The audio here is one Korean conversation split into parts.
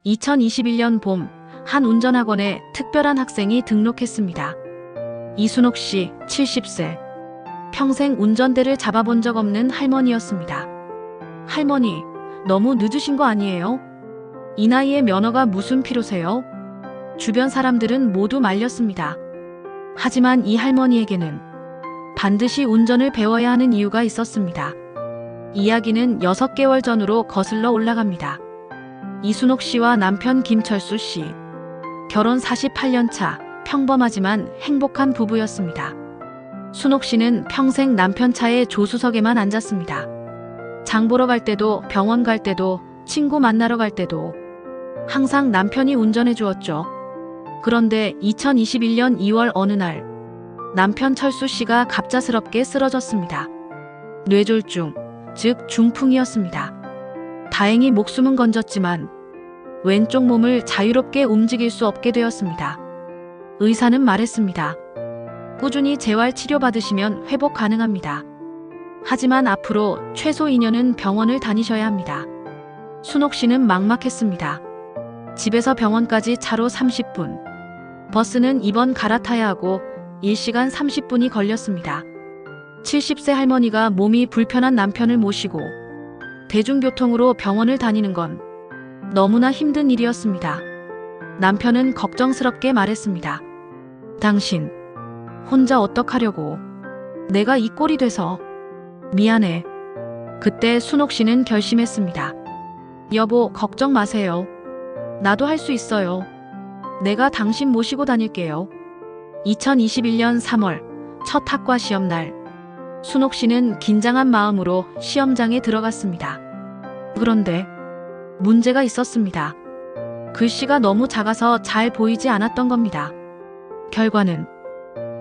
2021년 봄, 한 운전학원에 특별한 학생이 등록했습니다. 이순옥 씨, 70세. 평생 운전대를 잡아본 적 없는 할머니였습니다. 할머니, 너무 늦으신 거 아니에요? 이 나이에 면허가 무슨 필요세요? 주변 사람들은 모두 말렸습니다. 하지만 이 할머니에게는 반드시 운전을 배워야 하는 이유가 있었습니다. 이야기는 6개월 전으로 거슬러 올라갑니다. 이순옥 씨와 남편 김철수 씨. 결혼 48년 차, 평범하지만 행복한 부부였습니다. 순옥 씨는 평생 남편 차의 조수석에만 앉았습니다. 장 보러 갈 때도, 병원 갈 때도, 친구 만나러 갈 때도 항상 남편이 운전해 주었죠. 그런데 2021년 2월 어느 날 남편 철수 씨가 갑작스럽게 쓰러졌습니다. 뇌졸중, 즉 중풍이었습니다. 다행히 목숨은 건졌지만 왼쪽 몸을 자유롭게 움직일 수 없게 되었습니다. 의사는 말했습니다. 꾸준히 재활 치료받으시면 회복 가능합니다. 하지만 앞으로 최소 2년은 병원을 다니셔야 합니다. 순옥 씨는 막막했습니다. 집에서 병원까지 차로 30분, 버스는 입원 갈아타야 하고 1시간 30분이 걸렸습니다. 70세 할머니가 몸이 불편한 남편을 모시고 대중교통으로 병원을 다니는 건 너무나 힘든 일이었습니다. 남편은 걱정스럽게 말했습니다. 당신, 혼자 어떡하려고. 내가 이 꼴이 돼서. 미안해. 그때 순옥 씨는 결심했습니다. 여보, 걱정 마세요. 나도 할 수 있어요. 내가 당신 모시고 다닐게요. 2021년 3월, 첫 학과 시험 날. 순옥 씨는 긴장한 마음으로 시험장에 들어갔습니다. 그런데 문제가 있었습니다. 글씨가 너무 작아서 잘 보이지 않았던 겁니다. 결과는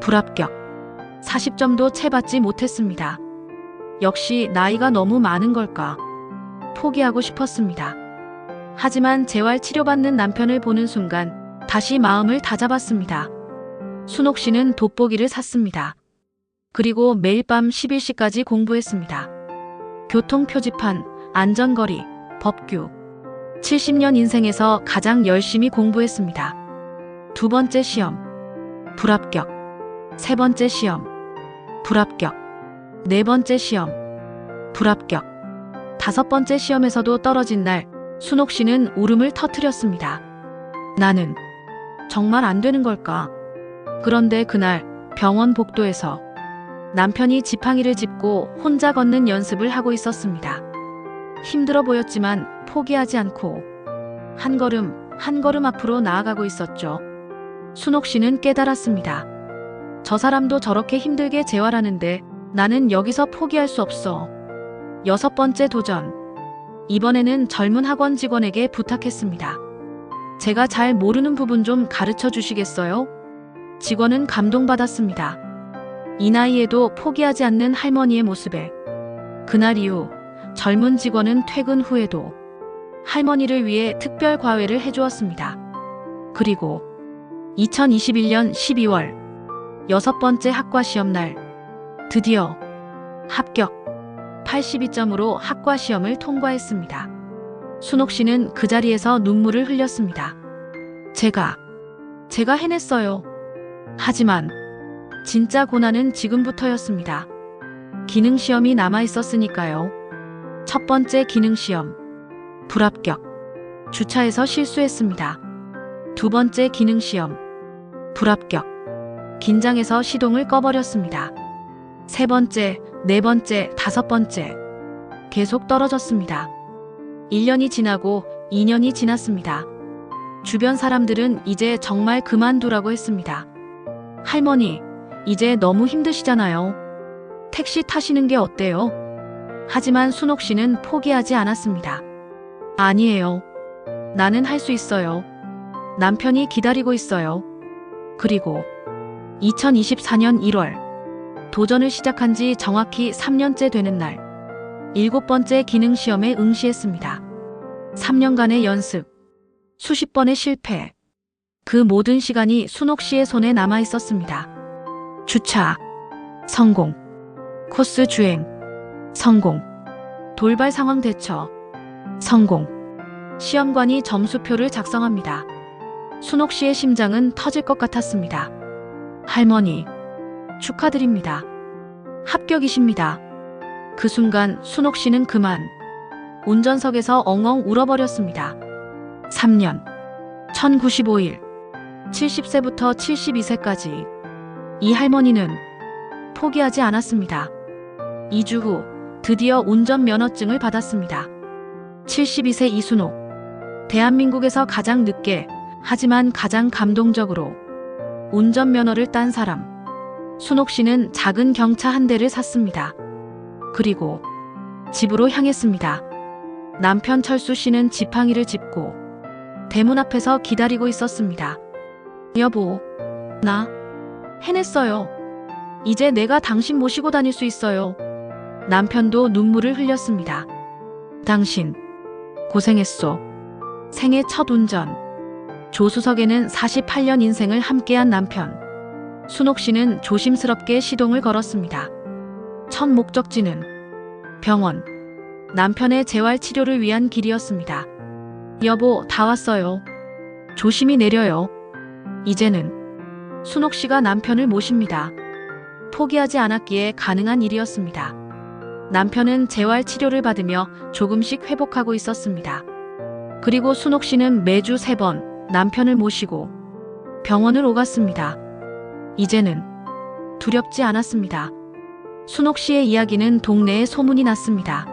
불합격. 40점도 채 받지 못했습니다. 역시 나이가 너무 많은 걸까? 포기하고 싶었습니다. 하지만 재활 치료받는 남편을 보는 순간 다시 마음을 다잡았습니다. 순옥 씨는 돋보기를 샀습니다. 그리고 매일 밤 11시까지 공부했습니다. 교통표지판, 안전거리, 법규. 70년 인생에서 가장 열심히 공부했습니다. 두 번째 시험, 불합격. 세 번째 시험, 불합격. 네 번째 시험, 불합격. 다섯 번째 시험에서도 떨어진 날, 순옥 씨는 울음을 터뜨렸습니다. 나는 정말 안 되는 걸까? 그런데 그날 병원 복도에서 남편이 지팡이를 짚고 혼자 걷는 연습을 하고 있었습니다. 힘들어 보였지만 포기하지 않고 한 걸음 한 걸음 앞으로 나아가고 있었죠. 순옥 씨는 깨달았습니다. 저 사람도 저렇게 힘들게 재활하는데 나는 여기서 포기할 수 없어. 6번째 도전. 이번에는 젊은 학원 직원에게 부탁했습니다. 제가 잘 모르는 부분 좀 가르쳐 주시겠어요? 직원은 감동받았습니다. 이 나이에도 포기하지 않는 할머니의 모습에 그날 이후 젊은 직원은 퇴근 후에도 할머니를 위해 특별 과외를 해주었습니다. 그리고 2021년 12월 6번째 학과 시험날 드디어 합격. 82점으로 학과 시험을 통과했습니다. 순옥 씨는 그 자리에서 눈물을 흘렸습니다. 제가 해냈어요. 하지만 진짜 고난은 지금부터였습니다. 기능시험이 남아있었으니까요. 첫 번째 기능시험, 불합격. 주차에서 실수했습니다. 두 번째 기능시험, 불합격. 긴장해서 시동을 꺼버렸습니다. 세 번째, 네 번째, 다섯 번째. 계속 떨어졌습니다. 1년이 지나고 2년이 지났습니다. 주변 사람들은 이제 정말 그만두라고 했습니다. 할머니, 이제 너무 힘드시잖아요. 택시 타시는 게 어때요? 하지만 순옥 씨는 포기하지 않았습니다. 아니에요. 나는 할 수 있어요. 남편이 기다리고 있어요. 그리고 2024년 1월 도전을 시작한 지 정확히 3년째 되는 날 7번째 기능시험에 응시했습니다. 3년간의 연습, 수십 번의 실패, 그 모든 시간이 순옥 씨의 손에 남아 있었습니다. 주차, 성공. 코스 주행, 성공. 돌발 상황 대처, 성공. 시험관이 점수표를 작성합니다. 순옥 씨의 심장은 터질 것 같았습니다. 할머니, 축하드립니다. 합격이십니다. 그 순간 순옥 씨는 그만 운전석에서 엉엉 울어버렸습니다. 3년, 1095일, 70세부터 72세까지 이 할머니는 포기하지 않았습니다. 2주 후 드디어 운전면허증을 받았습니다. 72세 이순옥, 대한민국에서 가장 늦게 하지만 가장 감동적으로 운전면허를 딴 사람. 순옥 씨는 작은 경차 한 대를 샀습니다. 그리고 집으로 향했습니다. 남편 철수 씨는 지팡이를 짚고 대문 앞에서 기다리고 있었습니다. 여보, 나 해냈어요. 이제 내가 당신 모시고 다닐 수 있어요. 남편도 눈물을 흘렸습니다. 당신, 고생했소. 생애 첫 운전. 조수석에는 48년 인생을 함께한 남편. 순옥 씨는 조심스럽게 시동을 걸었습니다. 첫 목적지는 병원. 남편의 재활 치료를 위한 길이었습니다. 여보, 다 왔어요. 조심히 내려요. 이제는 순옥 씨가 남편을 모십니다. 포기하지 않았기에 가능한 일이었습니다. 남편은 재활 치료를 받으며 조금씩 회복하고 있었습니다. 그리고 순옥 씨는 매주 3번 남편을 모시고 병원을 오갔습니다. 이제는 두렵지 않았습니다. 순옥 씨의 이야기는 동네에 소문이 났습니다.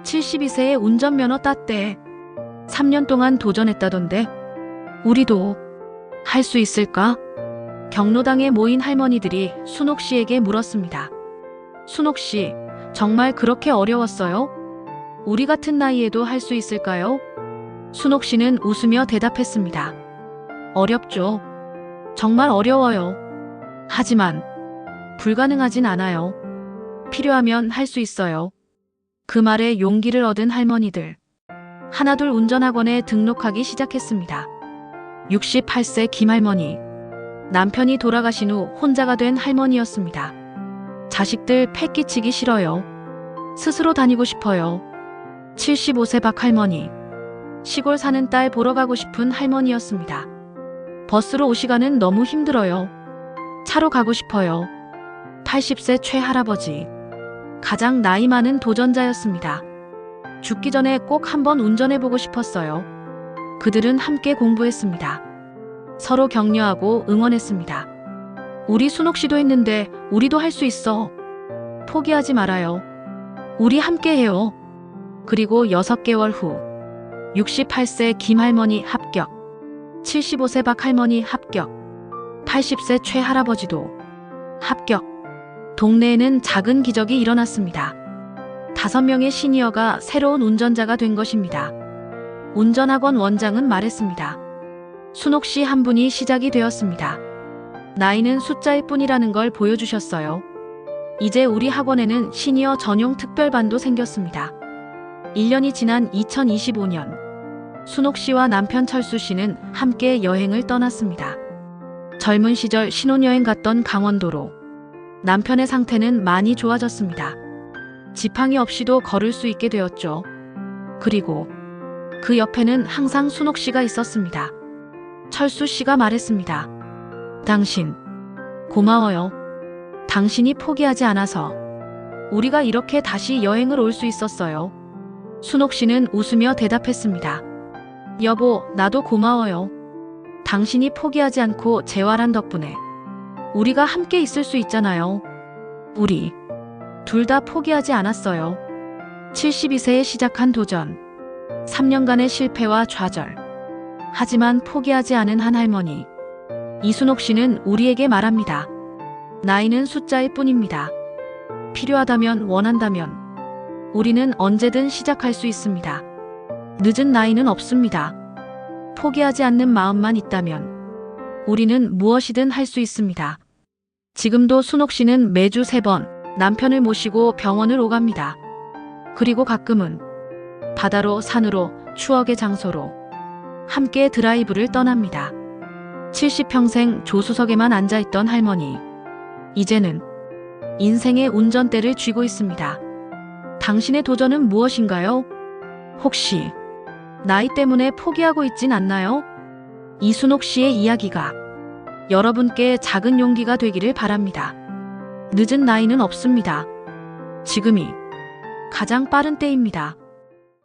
72세에 운전면허 땄대. 3년 동안 도전했다던데. 우리도 할 수 있을까? 경로당에 모인 할머니들이 순옥 씨에게 물었습니다. 순옥 씨, 정말 그렇게 어려웠어요? 우리 같은 나이에도 할 수 있을까요? 순옥 씨는 웃으며 대답했습니다. 어렵죠. 정말 어려워요. 하지만 불가능하진 않아요. 필요하면 할 수 있어요. 그 말에 용기를 얻은 할머니들. 하나둘 운전학원에 등록하기 시작했습니다. 68세 김할머니. 남편이 돌아가신 후 혼자가 된 할머니였습니다. 자식들 패 끼치기 싫어요. 스스로 다니고 싶어요. 75세 박할머니. 시골 사는 딸 보러 가고 싶은 할머니였습니다. 버스로 오시가는 너무 힘들어요. 차로 가고 싶어요. 80세 최할아버지. 가장 나이 많은 도전자였습니다. 죽기 전에 꼭 한번 운전해보고 싶었어요. 그들은 함께 공부했습니다. 서로 격려하고 응원했습니다. 우리 순옥 씨도 했는데 우리도 할 수 있어. 포기하지 말아요. 우리 함께 해요. 그리고 6개월 후 68세 김할머니 합격, 75세 박할머니 합격, 80세 최할아버지도 합격. 동네에는 작은 기적이 일어났습니다. 5명의 시니어가 새로운 운전자가 된 것입니다. 운전학원 원장은 말했습니다. 순옥 씨 한 분이 시작이 되었습니다. 나이는 숫자일 뿐이라는 걸 보여주셨어요. 이제 우리 학원에는 시니어 전용 특별반도 생겼습니다. 1년이 지난 2025년, 순옥 씨와 남편 철수 씨는 함께 여행을 떠났습니다. 젊은 시절 신혼여행 갔던 강원도로. 남편의 상태는 많이 좋아졌습니다. 지팡이 없이도 걸을 수 있게 되었죠. 그리고 그 옆에는 항상 순옥 씨가 있었습니다. 철수 씨가 말했습니다. 당신, 고마워요. 당신이 포기하지 않아서 우리가 이렇게 다시 여행을 올 수 있었어요. 순옥 씨는 웃으며 대답했습니다. 여보, 나도 고마워요. 당신이 포기하지 않고 재활한 덕분에 우리가 함께 있을 수 있잖아요. 우리 둘 다 포기하지 않았어요. 72세에 시작한 도전. 3년간의 실패와 좌절. 하지만 포기하지 않은 한 할머니. 이순옥 씨는 우리에게 말합니다. 나이는 숫자일 뿐입니다. 필요하다면, 원한다면 우리는 언제든 시작할 수 있습니다. 늦은 나이는 없습니다. 포기하지 않는 마음만 있다면 우리는 무엇이든 할 수 있습니다. 지금도 순옥 씨는 매주 3번 남편을 모시고 병원을 오갑니다. 그리고 가끔은 바다로, 산으로, 추억의 장소로 함께 드라이브를 떠납니다. 70평생 조수석에만 앉아있던 할머니. 이제는 인생의 운전대를 쥐고 있습니다. 당신의 도전은 무엇인가요? 혹시 나이 때문에 포기하고 있진 않나요? 이순옥 씨의 이야기가 여러분께 작은 용기가 되기를 바랍니다. 늦은 나이는 없습니다. 지금이 가장 빠른 때입니다.